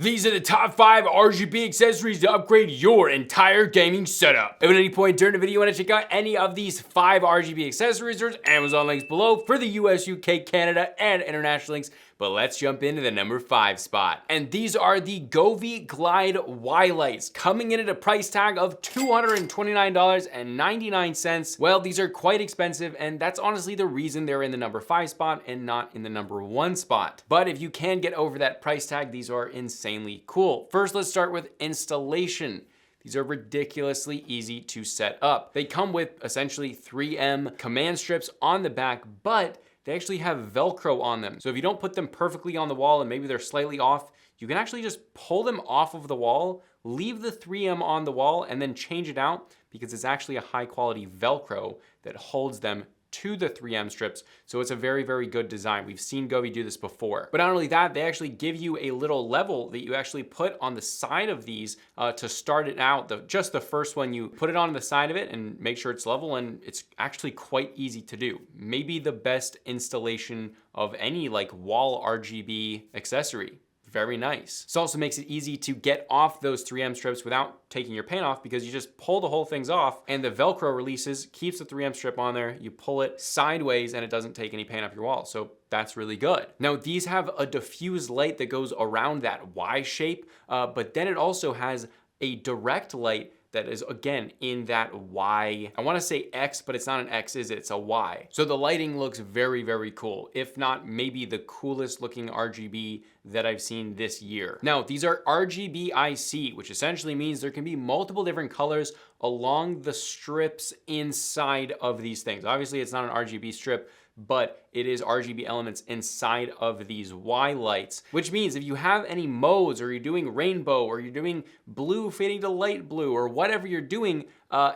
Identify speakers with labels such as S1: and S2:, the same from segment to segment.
S1: These are the top 5 RGB accessories to upgrade your entire gaming setup. If at any point during the video you want to check out any of these 5 RGB accessories, there's Amazon links below for the US, UK, Canada, and international links. But let's jump into the number 5 spot. And these are the Govee Glide Y Lights, coming in at a price tag of $229.99. Well, these are quite expensive, and that's honestly the reason they're in the number 5 spot and not in the number 1 spot. But if you can get over that price tag, these are insanely cool. First, let's start with installation. These are ridiculously easy to set up. They come with essentially 3M command strips on the back, but they actually have Velcro on them. So if you don't put them perfectly on the wall and maybe they're slightly off, you can actually just pull them off of the wall, leave the 3M on the wall, and then change it out because it's actually a high quality Velcro that holds them to the 3M strips. So it's a very, very good design. We've seen Govee do this before. But not only that, they actually give you a little level that you actually put on the side of these to start it out. Just the first one, you put it on the side of it and make sure it's level, and it's actually quite easy to do. Maybe the best installation of any like wall RGB accessory. Very nice. This also makes it easy to get off those 3M strips without taking your paint off because you just pull the whole things off and the Velcro releases, keeps the 3M strip on there, you pull it sideways and it doesn't take any paint off your wall. So that's really good. Now these have a diffuse light that goes around that Y shape, but then it also has a direct light that is again in that Y. I wanna say X, but it's not an X, is it? It's a Y. So the lighting looks very, very cool. If not, maybe the coolest looking RGB that I've seen this year. Now, these are RGB IC, which essentially means there can be multiple different colors along the strips inside of these things. Obviously, it's not an RGB strip, but it is RGB elements inside of these Y lights, which means if you have any modes or you're doing rainbow or you're doing blue fading to light blue or whatever you're doing,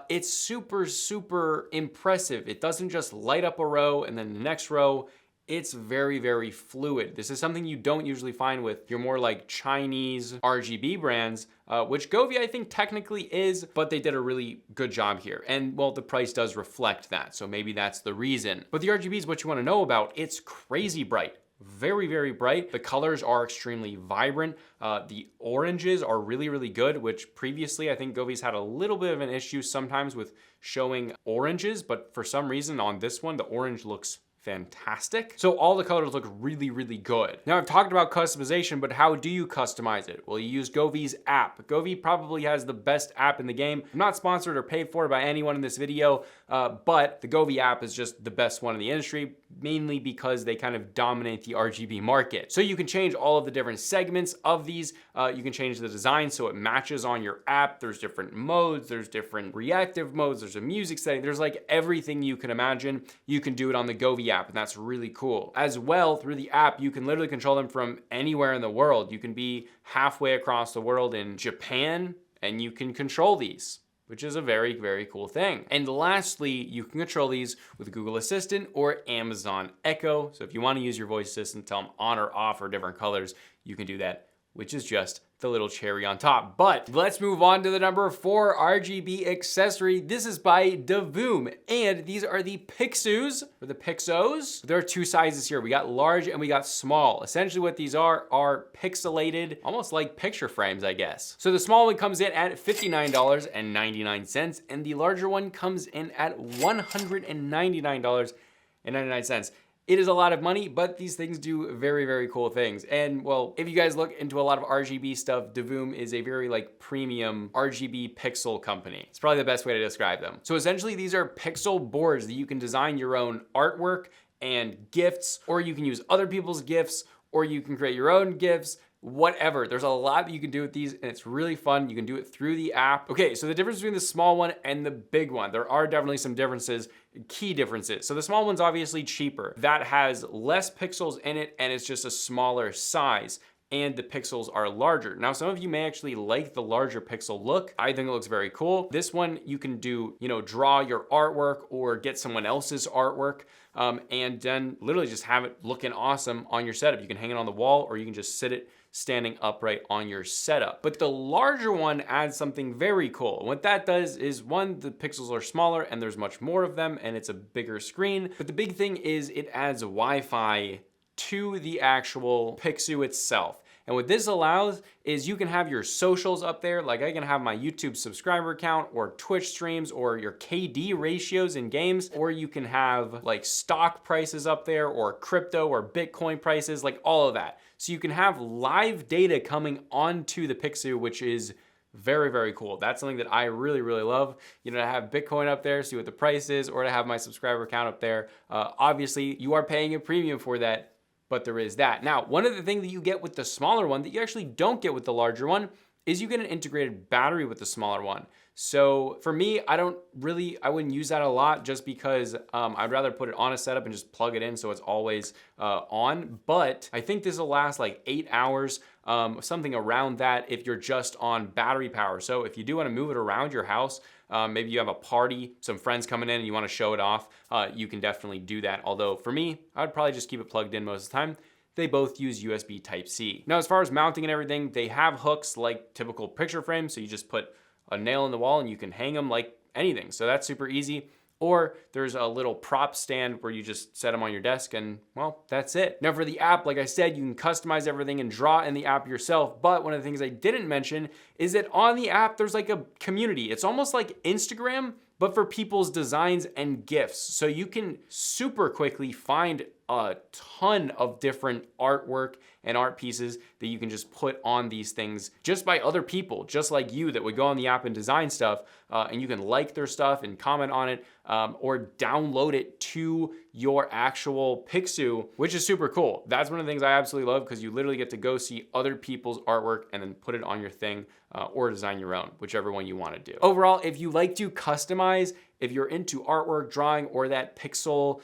S1: it's super, super impressive. It doesn't just light up a row and then the next row. It's very, very fluid. This is something you don't usually find with your more like Chinese RGB brands, which Govee I think technically is, but they did a really good job here. And well, the price does reflect that, so maybe that's the reason. But the RGB is what you wanna know about. It's crazy bright. Very, very bright. The colors are extremely vibrant. The oranges are really, really good, which previously I think Govee's had a little bit of an issue sometimes with showing oranges, but for some reason on this one, the orange looks fantastic. So all the colors look really, really good. Now I've talked about customization, but how do you customize it? Well, you use Govee's app. Govee probably has the best app in the game. I'm not sponsored or paid for by anyone in this video, but the Govee app is just the best one in the industry, mainly because they kind of dominate the RGB market. So you can change all of the different segments of these. You can change the design so it matches on your app. There's different modes, there's different reactive modes, there's a music setting, there's like everything you can imagine. You can do it on the Govee app, and that's really cool. As well, through the app, you can literally control them from anywhere in the world. You can be halfway across the world in Japan, and you can control these, which is a very, very cool thing. And lastly, you can control these with Google Assistant or Amazon Echo. So if you wanna use your voice assistant, tell them on or off or different colors, you can do that, which is just the little cherry on top. But let's move on to the number 4 RGB accessory. This is by Divoom, and these are the Pixoos, or the Pixoos. There are 2 sizes here. We got large and we got small. Essentially what these are pixelated, almost like picture frames, I guess. So the small one comes in at $59.99, and the larger one comes in at $199.99. It is a lot of money, but these things do very, very cool things. And well, if you guys look into a lot of RGB stuff, Divoom is a very like premium RGB pixel company. It's probably the best way to describe them. So essentially these are pixel boards that you can design your own artwork and gifts, or you can use other people's gifts, or you can create your own gifts. Whatever. There's a lot that you can do with these, and it's really fun. You can do it through the app. Okay, so the difference between the small one and the big one, there are definitely some differences, key differences. So the small one's obviously cheaper. That has less pixels in it, and it's just a smaller size, and the pixels are larger. Now, some of you may actually like the larger pixel look. I think it looks very cool. This one, you can do, draw your artwork or get someone else's artwork, and then literally just have it looking awesome on your setup. You can hang it on the wall, or you can just sit it standing upright on your setup. But the larger one adds something very cool. What that does is, one, the pixels are smaller and there's much more of them and it's a bigger screen. But the big thing is it adds Wi-Fi to the actual Pixoo itself. And what this allows is you can have your socials up there. Like I can have my YouTube subscriber count or Twitch streams or your KD ratios in games, or you can have like stock prices up there or crypto or Bitcoin prices, like all of that. So you can have live data coming onto the Pixoo, which is very, very cool. That's something that I really, really love. You know, to have Bitcoin up there, see what the price is, or to have my subscriber count up there. Obviously, you are paying a premium for that, but there is that. Now, one of the things that you get with the smaller one that you actually don't get with the larger one is you get an integrated battery with the smaller one. So for me, I wouldn't use that a lot just because I'd rather put it on a setup and just plug it in so it's always on. But I think this will last like 8 hours, something around that if you're just on battery power. So if you do want to move it around your house, maybe you have a party, some friends coming in and you want to show it off, you can definitely do that. Although for me, I'd probably just keep it plugged in most of the time. They both use USB Type-C. Now, as far as mounting and everything, they have hooks like typical picture frames. So you just put a nail in the wall and you can hang them like anything. So that's super easy. Or there's a little prop stand where you just set them on your desk and, well, that's it. Now for the app, like I said, you can customize everything and draw in the app yourself. But one of the things I didn't mention is that on the app, there's like a community. It's almost like Instagram, but for people's designs and gifts. So you can super quickly find a ton of different artwork and art pieces that you can just put on these things just by other people, just like you that would go on the app and design stuff, and you can like their stuff and comment on it, or download it to your actual Pixoo, which is super cool. That's one of the things I absolutely love because you literally get to go see other people's artwork and then put it on your thing, or design your own, whichever one you want to do. Overall, if you like to customize, if you're into artwork, drawing, or that pixel,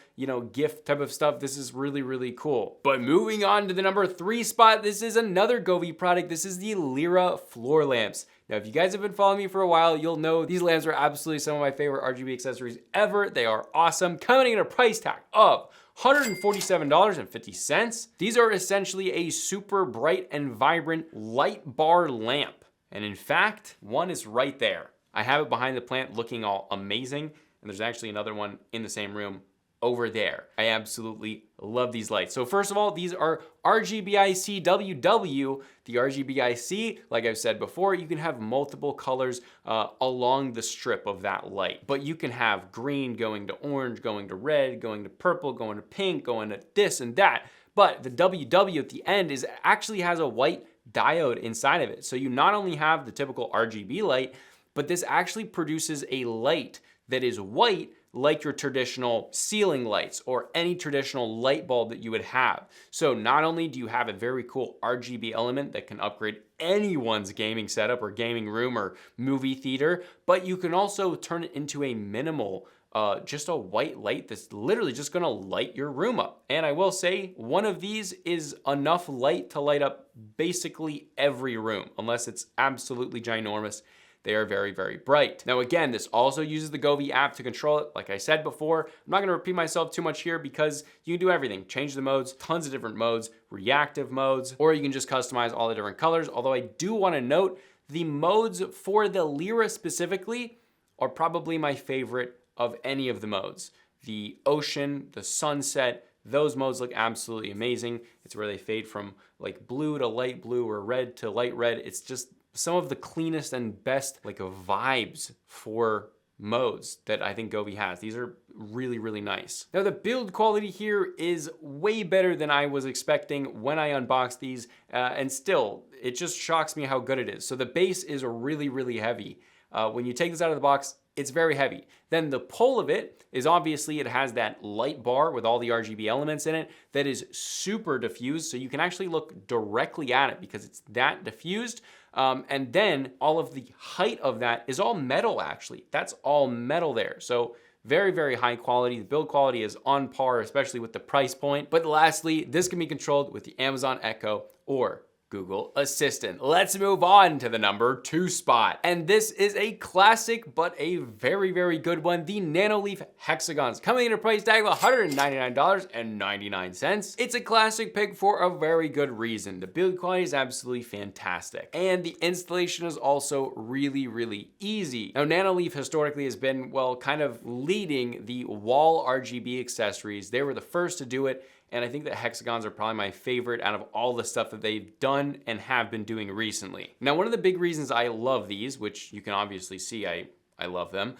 S1: GIF type of stuff, this is really, really cool. But moving on to the number 3 spot, this is another Govee product. This is the Lyra floor lamps. Now, if you guys have been following me for a while, you'll know these lamps are absolutely some of my favorite RGB accessories ever. They are awesome, coming in a price tag of $147.50. These are essentially a super bright and vibrant light bar lamp. And in fact, one is right there. I have it behind the plant looking all amazing, and there's actually another one in the same room over there. I absolutely love these lights. So first of all, these are RGBIC WW. The RGBIC, like I've said before, you can have multiple colors along the strip of that light. But you can have green going to orange, going to red, going to purple, going to pink, going to this and that. But the WW at the end actually has a white diode inside of it. So you not only have the typical RGB light, but this actually produces a light that is white like your traditional ceiling lights or any traditional light bulb that you would have. So not only do you have a very cool RGB element that can upgrade anyone's gaming setup or gaming room or movie theater, but you can also turn it into a minimal, just a white light that's literally just gonna light your room up. And I will say, one of these is enough light to light up basically every room, unless it's absolutely ginormous. They are very, very bright. Now again, this also uses the Govee app to control it. Like I said before, I'm not gonna repeat myself too much here because you can do everything. Change the modes, tons of different modes, reactive modes, or you can just customize all the different colors. Although I do wanna note, the modes for the Lyra specifically are probably my favorite of any of the modes. The ocean, the sunset, those modes look absolutely amazing. It's where they fade from like blue to light blue or red to light red. It's just some of the cleanest and best like vibes for modes that I think Govee has. These are really, really nice. Now the build quality here is way better than I was expecting when I unboxed these, and still, it just shocks me how good it is. So the base is really, really heavy. When you take this out of the box, it's very heavy. Then the pull of it is obviously it has that light bar with all the RGB elements in it that is super diffused, so you can actually look directly at it because it's that diffused. And then all of the height of that is all metal actually. That's all metal there. So very, very high quality. The build quality is on par, especially with the price point. But lastly, this can be controlled with the Amazon Echo or Google Assistant. Let's move on to the number 2 spot. And this is a classic, but a very, very good one. The Nanoleaf Hexagons, coming in a price tag of $199.99. It's a classic pick for a very good reason. The build quality is absolutely fantastic. And the installation is also really, really easy. Now, Nanoleaf historically has been, well, kind of leading the wall RGB accessories. They were the first to do it. and I think that hexagons are probably my favorite out of all the stuff that they've done and have been doing recently. Now, one of the big reasons I love these, which you can obviously see I love them,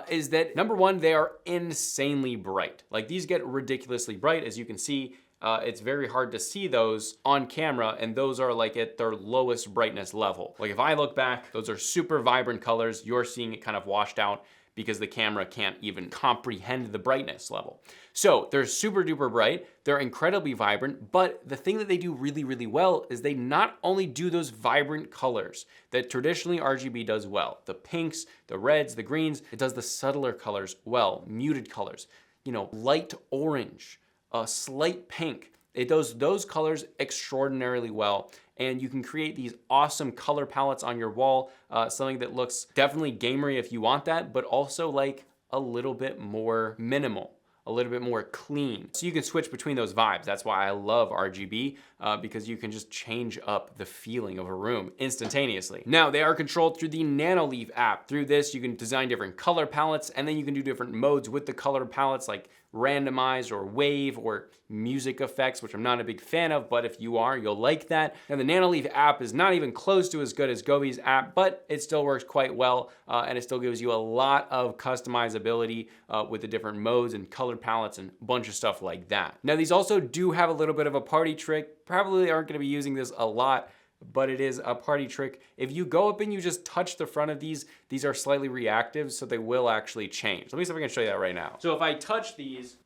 S1: is that number one, they are insanely bright. Like these get ridiculously bright. As you can see, it's very hard to see those on camera, and those are like at their lowest brightness level. Like if I look back, those are super vibrant colors. You're seeing it kind of washed out because the camera can't even comprehend the brightness level. So they're super duper bright, they're incredibly vibrant, but the thing that they do really, really well is they not only do those vibrant colors that traditionally RGB does well, the pinks, the reds, the greens, it does the subtler colors well, muted colors, you know, light orange, slight pink. It does those colors extraordinarily well, and you can create these awesome color palettes on your wall, something that looks definitely gamery if you want that, but also like a little bit more minimal, a little bit more clean. So you can switch between those vibes. That's why I love RGB, because you can just change up the feeling of a room instantaneously. Now, they are controlled through the Nanoleaf app. Through this, you can design different color palettes, and then you can do different modes with the color palettes, like randomize or wave or music effects, which I'm not a big fan of, but if you are, you'll like that. And the Nanoleaf app is not even close to as good as Govee's app, but it still works quite well, and it still gives you a lot of customizability with the different modes and color palettes and a bunch of stuff like that. Now, these also do have a little bit of a party trick. Probably aren't gonna be using this a lot, but it is a party trick. If you go up and you just touch the front of these are slightly reactive, so they will actually change. Let me see if I can show you that right now. So if I touch these,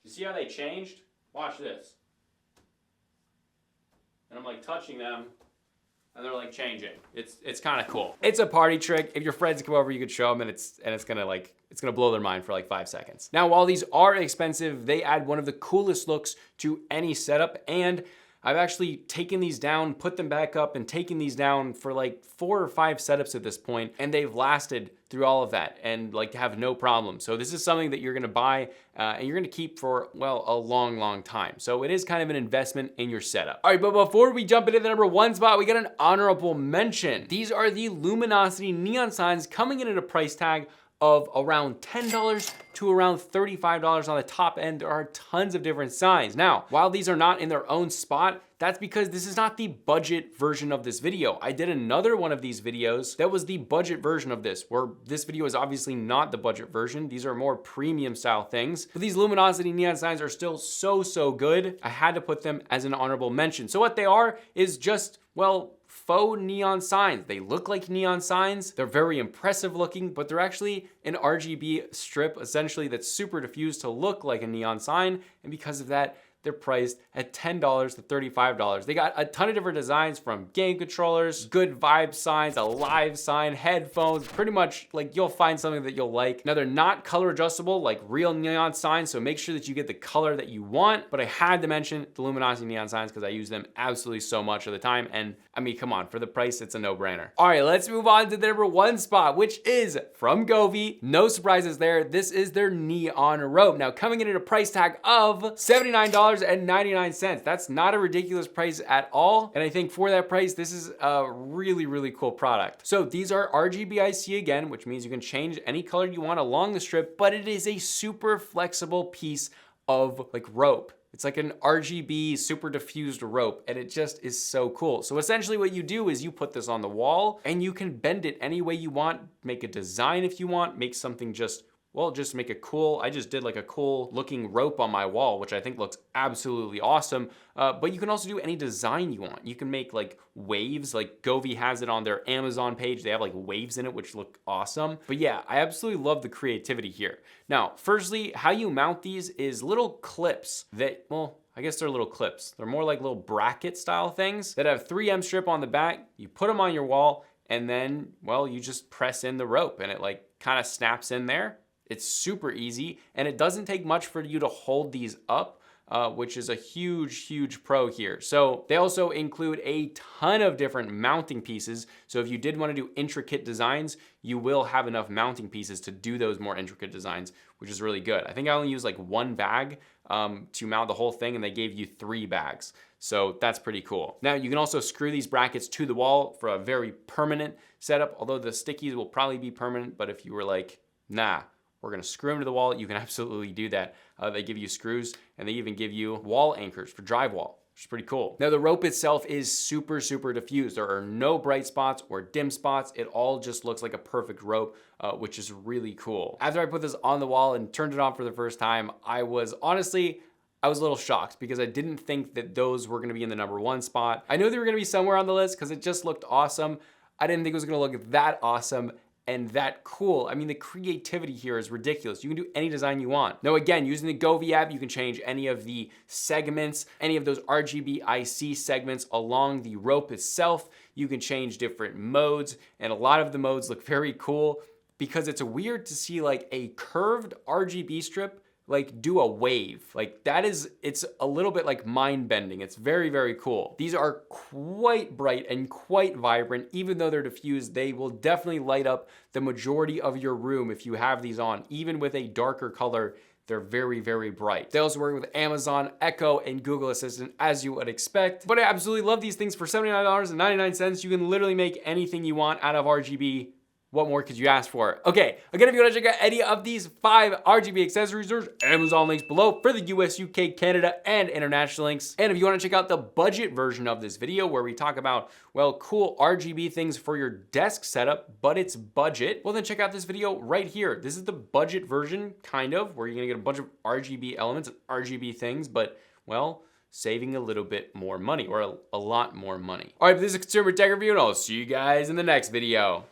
S1: you see how they changed? Watch this. And I'm like touching them, and they're like changing. It's kind of cool. It's a party trick. If your friends come over, you could show them, and it's gonna blow their mind for like 5 seconds. Now, while these are expensive, they add one of the coolest looks to any setup, and I've actually taken these down, put them back up, and taken these down for like 4 or 5 setups at this point, and they've lasted through all of that and like have no problem. So this is something that you're gonna buy and you're gonna keep for, well, a long, long time. So it is kind of an investment in your setup. All right, but before we jump into the number 1 spot, we got an honorable mention. These are the Lumoonosity neon signs coming in at a price tag of around $10 to around $35 on the top end. There are tons of different signs. Now, while these are not in their own spot, that's because this is not the budget version of this video. I did another one of these videos that was the budget version of this, where this video is obviously not the budget version. These are more premium style things, but these Lumoonosity neon signs are still so good. I had to put them as an honorable mention. So what they are is just, well, faux neon signs. They look like neon signs. They're very impressive looking, but they're actually an RGB strip, essentially, that's super diffused to look like a neon sign. And because of that, they're priced at $10 to $35. They got a ton of different designs, from game controllers, good vibe signs, a live sign, headphones, pretty much like you'll find something that you'll like. Now, they're not color adjustable like real neon signs, so make sure that you get the color that you want. But I had to mention the Lumoonosity neon signs because I use them absolutely so much of the time. And I mean, come on, for the price, it's a no-brainer. All right, let's move on to the number 1 spot, which is from Govee. No surprises there. This is their neon rope. Now, coming in at a price tag of $79.99. That's not a ridiculous price at all. And I think for that price, this is a really cool product. So these are RGBIC again, which means you can change any color you want along the strip, but it is a super flexible piece of like rope. It's like an RGB super diffused rope, and it just is so cool. So essentially what you do is you put this on the wall and you can bend it any way you want, make a design if you want, make something just, well, just make it cool. I just did like a cool looking rope on my wall, which I think looks absolutely awesome. But you can also do any design you want. You can make like waves, like Govee has it on their Amazon page. They have like waves in it, which look awesome. But yeah, I absolutely love the creativity here. Now, firstly, how you mount these is little clips that, well, I guess they're little clips. They're more like little bracket style things that have 3M strip on the back. You put them on your wall, and then, well, you just press in the rope and it like kind of snaps in there. It's super easy, and it doesn't take much for you to hold these up, which is a huge pro here. So they also include a ton of different mounting pieces. So if you did want to do intricate designs, you will have enough mounting pieces to do those more intricate designs, which is really good. I think I only used like 1 bag to mount the whole thing, and they gave you 3 bags. So that's pretty cool. Now, you can also screw these brackets to the wall for a very permanent setup, although the stickies will probably be permanent, but if you were like, nah, we're gonna screw them to the wall, you can absolutely do that. They give you screws, and they even give you wall anchors for drywall, which is pretty cool. Now the rope itself is super, super diffused. There are no bright spots or dim spots. It all just looks like a perfect rope, which is really cool. After I put this on the wall and turned it on for the first time, I was a little shocked because I didn't think that those were gonna be in the #1 spot. I know they were gonna be somewhere on the list because it just looked awesome. I didn't think it was gonna look that awesome and that cool. I mean, the creativity here is ridiculous. You can do any design you want. Now again, using the Govee app, you can change any of the segments, any of those RGB IC segments along the rope itself. You can change different modes, and a lot of the modes look very cool because it's weird to see like a curved RGB strip like do a wave. Like it's a little bit like mind bending. It's very, very cool. These are quite bright and quite vibrant. Even though they're diffused, they will definitely light up the majority of your room if you have these on. Even with a darker color, they're very, very bright. They also work with Amazon, Echo, and Google Assistant, as you would expect. But I absolutely love these things for $79.99. You can literally make anything you want out of RGB. What more could you ask for? Okay, again, if you want to check out any of these 5 RGB accessories, there's Amazon links below for the US, UK, Canada, and international links. And if you want to check out the budget version of this video where we talk about, well, cool RGB things for your desk setup, but it's budget, well then check out this video right here. This is the budget version, kind of, where you're gonna get a bunch of RGB elements and RGB things, but, well, saving a little bit more money, or a lot more money. All right, but this is a consumer tech review, and I'll see you guys in the next video.